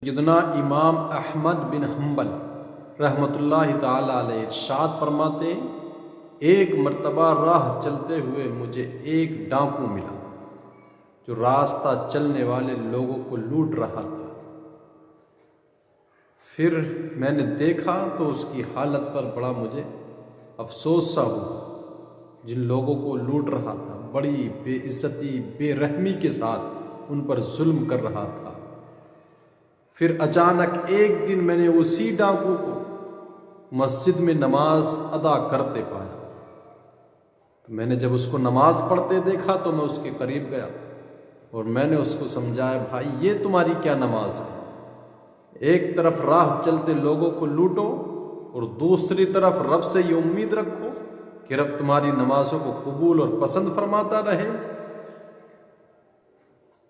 سیدنا امام احمد بن حنبل رحمۃ اللہ تعالی علیہ ارشاد فرماتے، ایک مرتبہ راہ چلتے ہوئے مجھے ایک ڈاکو ملا جو راستہ چلنے والے لوگوں کو لوٹ رہا تھا۔ پھر میں نے دیکھا تو اس کی حالت پر بڑا مجھے افسوس سا ہوا۔ جن لوگوں کو لوٹ رہا تھا بڑی بے عزتی بے رحمی کے ساتھ ان پر ظلم کر رہا تھا۔ پھر اچانک ایک دن میں نے اسی ڈاکو کو مسجد میں نماز ادا کرتے پایا۔ تو میں نے جب اس کو نماز پڑھتے دیکھا تو میں اس کے قریب گیا اور میں نے اس کو سمجھایا، بھائی یہ تمہاری کیا نماز ہے؟ ایک طرف راہ چلتے لوگوں کو لوٹو اور دوسری طرف رب سے یہ امید رکھو کہ رب تمہاری نمازوں کو قبول اور پسند فرماتا رہے۔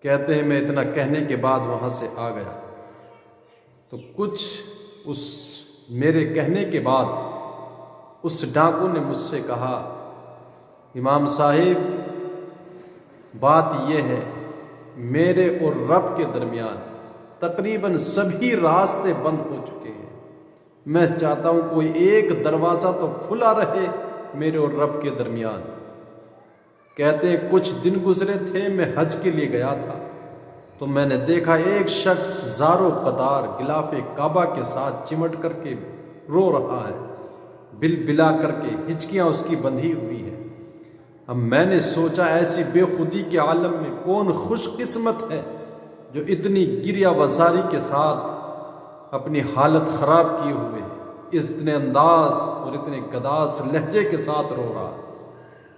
کہتے ہیں میں اتنا کہنے کے بعد وہاں سے آ گیا تو کچھ اس میرے کہنے کے بعد اس ڈاکو نے مجھ سے کہا، امام صاحب بات یہ ہے، میرے اور رب کے درمیان تقریباً سبھی راستے بند ہو چکے ہیں۔ میں چاہتا ہوں کوئی ایک دروازہ تو کھلا رہے میرے اور رب کے درمیان۔ کہتے ہیں کچھ دن گزرے تھے، میں حج کے لیے گیا تھا تو میں نے دیکھا ایک شخص زار و قطار غلاف کعبہ کے ساتھ چمٹ کر کے رو رہا ہے، بل بلا کر کے ہچکیاں اس کی بندھی ہوئی ہیں۔ اب میں نے سوچا ایسی بے خودی کے عالم میں کون خوش قسمت ہے جو اتنی گریہ وزاری کے ساتھ اپنی حالت خراب کیے ہوئے اتنے انداز اور اتنے گداز لہجے کے ساتھ رو رہا۔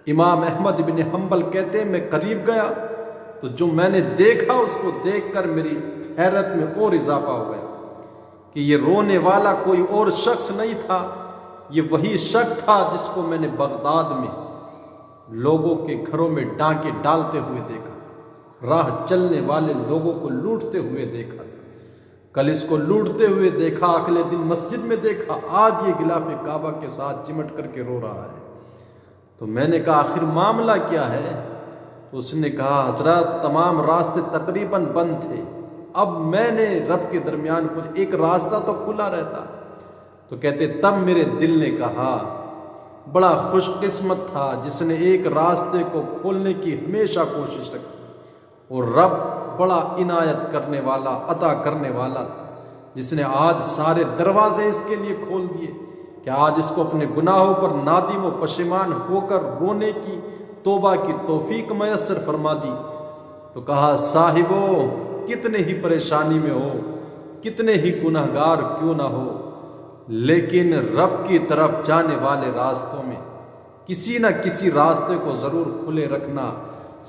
امام احمد بن حنبل کہتے ہیں میں قریب گیا تو جو میں نے دیکھا اس کو دیکھ کر میری حیرت میں اور اضافہ ہو گیا کہ یہ رونے والا کوئی اور شخص نہیں تھا، یہ وہی شخص تھا جس کو میں نے بغداد میں لوگوں کے گھروں میں ڈانکے ڈالتے ہوئے دیکھا، راہ چلنے والے لوگوں کو لوٹتے ہوئے دیکھا، کل اس کو لوٹتے ہوئے دیکھا، اگلے دن مسجد میں دیکھا، آج یہ غلاف کعبہ کے ساتھ چمٹ کر کے رو رہا ہے۔ تو میں نے کہا آخر معاملہ کیا ہے؟ تو اس نے کہا حضرت تمام راستے تقریباً بند تھے، اب میں نے رب کے درمیان کچھ ایک راستہ تو کھلا رہتا۔ تو کہتے تب میرے دل نے کہا بڑا خوش قسمت تھا جس نے ایک راستے کو کھولنے کی ہمیشہ کوشش رکھی، اور رب بڑا عنایت کرنے والا عطا کرنے والا تھا جس نے آج سارے دروازے اس کے لیے کھول دیے کہ آج اس کو اپنے گناہوں پر نادم و پشیمان ہو کر رونے کی توبہ کی توفیق میسر فرما دی۔ تو کہا صاحبو کتنے ہی پریشانی میں ہو، کتنے ہی گناہگار کیوں نہ ہو، لیکن رب کی طرف جانے والے راستوں میں کسی نہ کسی راستے کو ضرور کھلے رکھنا،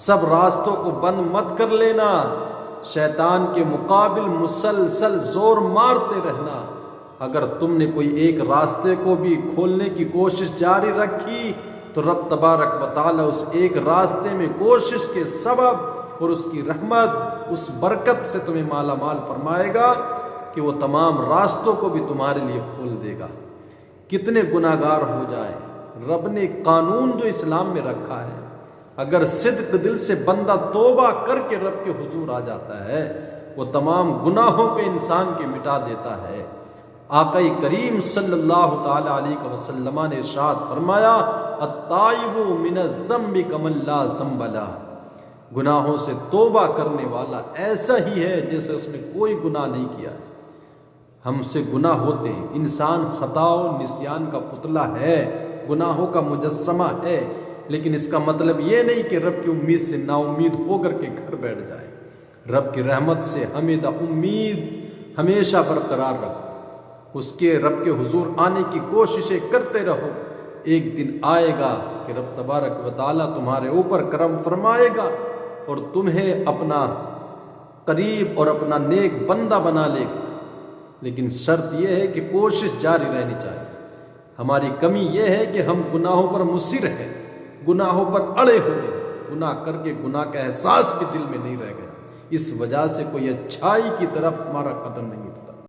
سب راستوں کو بند مت کر لینا، شیطان کے مقابل مسلسل زور مارتے رہنا۔ اگر تم نے کوئی ایک راستے کو بھی کھولنے کی کوشش جاری رکھی تو رب تبارک و تعالی اس ایک راستے میں کوشش کے سبب اور اس کی رحمت اس برکت سے تمہیں مالا مال فرمائے گا کہ وہ تمام راستوں کو بھی تمہارے لیے کھول دے گا۔ کتنے گناہگار ہو جائے، رب نے قانون جو اسلام میں رکھا ہے، اگر صدق دل سے بندہ توبہ کر کے رب کے حضور آ جاتا ہے وہ تمام گناہوں کے انسان کے مٹا دیتا ہے۔ آقا کریم صلی اللہ تعالی علیہ وسلم نے ارشاد فرمایا التائب من الذنب کمن لا ذنب لہ، گناہوں سے توبہ کرنے والا ایسا ہی ہے جیسے اس نے کوئی گناہ نہیں کیا ہے۔ ہم سے گناہ ہوتے ہیں، انسان خطا و نسیان کا پتلا ہے، گناہوں کا مجسمہ ہے، لیکن اس کا مطلب یہ نہیں کہ رب کی امید سے نا امید ہو کر کے گھر بیٹھ جائے۔ رب کی رحمت سے ہمیشہ امید ہمیشہ برقرار رکھو، اس کے رب کے حضور آنے کی کوششیں کرتے رہو۔ ایک دن آئے گا کہ رب تبارک و تعالیٰ تمہارے اوپر کرم فرمائے گا اور تمہیں اپنا قریب اور اپنا نیک بندہ بنا لے گا، لیکن شرط یہ ہے کہ کوشش جاری رہنی چاہیے۔ ہماری کمی یہ ہے کہ ہم گناہوں پر مصر ہیں، گناہوں پر اڑے ہوئے، گناہ کر کے گناہ کا احساس بھی دل میں نہیں رہ گیا، اس وجہ سے کوئی اچھائی کی طرف ہمارا قدم نہیں